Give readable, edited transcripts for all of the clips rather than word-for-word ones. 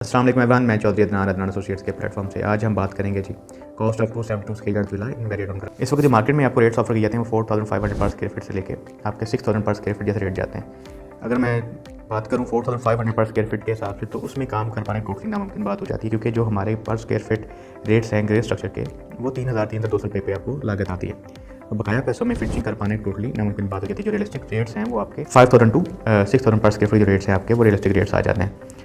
अस्सलाम वालेकुम एवरीवन, मैं चौधरी अदनान एसोसिएट्स के प्लेटफॉर्म से आज हम बात करेंगे जी cost of 272 square yard villa in वेरिएडन। इस वक्त जो मार्केट में आपको रेट्स ऑफर किए जाते हैं वो 4500 पर स्क्वायर फीट से लेके आपके 6000 पर स्क्वायर फीट जैसे रेट जाते हैं। अगर मैं बात करूँ 4500 पर स्क्वायर फीट के हिसाब से तो उसमें काम कर पाने टोटली नामुमकिन बात हो जाती है, क्योंकि जो हमारे पर स्क्वायर फीट रेट्स हैं ग्रे स्ट्रक्चर के वो 3300 रुपये पे आपको लागत आती है। और बकाया पैसों में फिनिशिंग कर पाने टोटली नामुमकिन बात हो जाती है। जो रियलिस्टिक रेट्स हैं वो आपके 5000 टू 6000 पर स्क्वायर फीट जो रेट्स हैं आपके वो रियलिस्टिक रेट्स आ जाते हैं।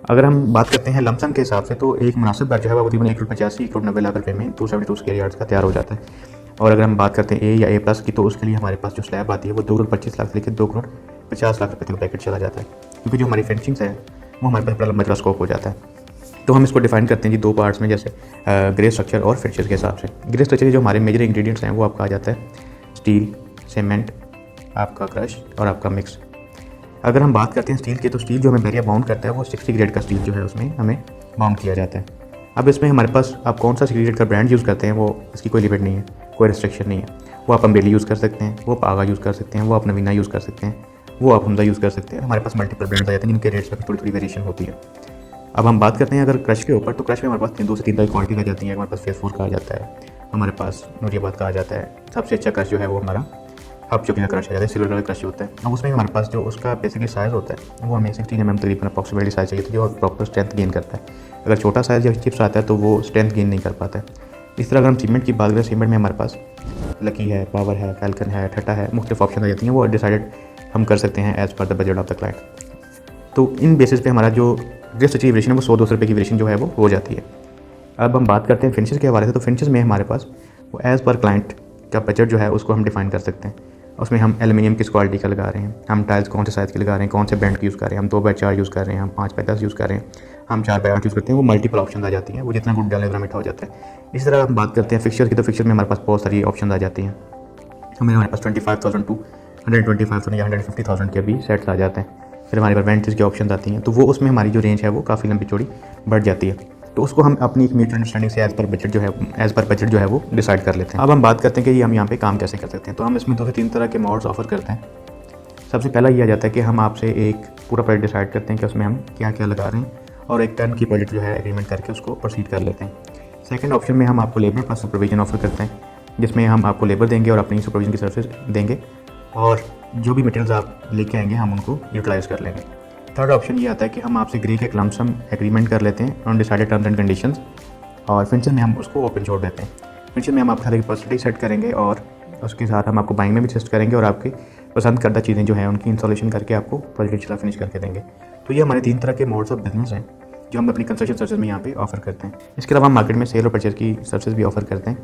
अगर हम बात करते हैं लमसम के हिसाब से तो एक मुनासिब घर जो है वो तकरीबन 1,85-1,90 लाख रुपये में 272 स्क्वायर यार्ड्स का तैयार हो जाता है। और अगर हम बात करते हैं ए या ए प्लस की तो उसके लिए हमारे पास जो स्लैब आती है वो 2,25 लाख से लेकर 2,50 लाख रुपये तक पैकेट चला जाता है, क्योंकि जो हमारी फिनिशिंग्स है वो हमारे पास बड़ा लंबा चौड़ा स्कोप हो जाता है। तो हम इसको डिफाइन करते हैं जी दो पार्ट्स में, जैसे ग्रे स्ट्रक्चर और फिनिशेस के हिसाब से। ग्रे स्ट्रक्चर के जो हमारे मेजर इंग्रेडिएंट्स हैं वो आपका आ जाता है स्टील, सीमेंट, आपका क्रश और आपका मिक्स। अगर हम बात करते हैं स्टील की तो स्टील जो हमें बैरियर बाउंड करता है वो 60 ग्रेड का स्टील जो है उसमें हमें बाउंड किया जाता है। अब इसमें हमारे पास आप कौन सा 60 ग्रेड का ब्रांड यूज़ करते हैं वो इसकी कोई लिमिट नहीं है, कोई रिस्ट्रिक्शन नहीं है। वो आप अम्बेली यूज़ कर सकते हैं, वो आप आगा यूज़ कर सकते हैं, वो आप नवीना यूज़ कर सकते हैं, वो आप हमजा यूज़ कर सकते हैं। हमारे पास मल्टीपल ब्रांड्स आ जाते हैं जिनके रेट्स में थोड़ी थोड़ी वेरिएशन होती है। अब हम बात करते हैं अगर क्रश के ऊपर, तो क्रश में हमारे पास 2 से 3 तरह की क्वालिटी आ जाती है। हमारे पास फेस 4 का आ जाता है, हमारे पास नूरियाबाद का आ जाता है। सबसे अच्छा क्रश जो है वो हमारा हब चुकी का क्रश आ जाता है, सिल्वर कलर क्रश होता है। अब उसमें हमारे पास जो उसका बेसिकली साइज़ होता है वो हमें 16 mm तकरीबन अप्रॉक्सीमेटली साइज़ चाहिए, जो प्रॉपर स्ट्रेंथ गेन करता है। अगर छोटा साइज़ या चिप्स आता है तो वो स्ट्रेंथ गेन नहीं कर पाता है। इस तरह अगर हम सीमेंट की बात करें, सीमेंट में हमारे पास लकी है, पावर है, फैल्कन है, ठट्टा है, मुख्तलिफ ऑप्शन आ जाती हैं। वो डिसाइडेड हम कर सकते हैं as per the budget of the client. तो इन बेसिस पे हमारा जो ड्रेस की वेरिएशन है वो 100-200 रुपये की वेरिएशन जो है वो हो जाती है। अब हम बात करते हैं फिनिशेस के हवाले से, तो फिनिशेस में हमारे पास वो एज़ पर क्लाइंट का बजट जो है उसको हम डिफाइन कर सकते हैं। उसमें हम एल्युमिनियम किस क्वालिटी का लगा रहे हैं, हम टाइल्स कौन से साइज़ के लगा रहे हैं, कौन से ब्रांड की यूज़ कर रहे हैं, हम 2x4 यूज़ कर रहे हैं, हम 5x10 यूज़ कर रहे हैं, हम 4x8 यूज़ करते हैं। वो मल्टीपल ऑप्शन आ जाती हैं, वो जितना गुड डालें उतना मीठा हो जाता है। इसी तरह हम बात करते हैं फिक्सचर की, तो फिक्सचर में हमारे पास बहुत सारी ऑप्शन आ जाती हैं। हमारे पास 25,000 टू 125,000 या 150,000 के भी सेट्स आ जाते हैं। फिर हमारे पास वेंट्स की ऑप्शन आती हैं, तो वो उसमें हमारी जो रेंज है वो काफ़ी लंबी चौड़ी बढ़ जाती है। तो उसको हम अपनी एक म्यूचुअल अंडरस्टैंडिंग से एज़ पर बजट जो है वो डिसाइड कर लेते हैं। अब हम बात करते हैं कि हम यहाँ पे काम कैसे कर सकते हैं। तो हम इसमें 2 से 3 तरह के मॉड्स ऑफर करते हैं। सबसे पहला ये आ जाता है कि हम आपसे एक पूरा प्रोजेक्ट डिसाइड करते हैं कि उसमें हम क्या क्या लगा रहे हैं, और एक टर्न की प्रोजेक्ट जो है एग्रीमेंट करके उसको प्रोसीड कर लेते हैं। सेकंड ऑप्शन में हम आपको लेबर प्लस सुपरविजन ऑफर करते हैं, जिसमें हम आपको लेबर देंगे और अपनी सुपरविजन की सर्विस देंगे, और जो भी मटेरियल्स आप लेके आएंगे हम उनको यूटिलाइज़ कर लेंगे। थर्ड ऑप्शन ये आता है कि हम आपसे ग्रे के लमसम एग्रीमेंट कर लेते हैं on decided terms and conditions, और फिनिशर में हम उसको ओपन छोड़ देते हैं। फिनिशर में हम आपके साथ एक परसेंटेज सेट करेंगे और उसके साथ हम आपको बाइंग में भी असिस्ट करेंगे और आपकी पसंद करदा चीज़ें जो हैं उनकी इंस्टॉलेशन करके आपको प्रोजेक्ट चला फिनिश करके देंगे। तो ये हमारे 3 तरह के मोड्स ऑफ बिजनेस हैं जो हम अपनी कंस्ट्रक्शन सर्विस में यहाँ पे ऑफर करते हैं। इसके अलावा हम मार्केट में सेल और परचेज की सर्विस भी ऑफर करते हैं।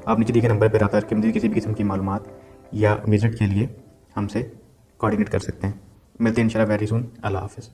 आप नीचे दिए गए नंबर पर रब्ता करके मज़ीद किसी भी किस्म की मालूमात या विजिट के लिए हमसे कोऑर्डिनेट कर सकते हैं। मिलते हैं इंशाल्लाह वेरी सून। अल्लाह हाफ़िज़।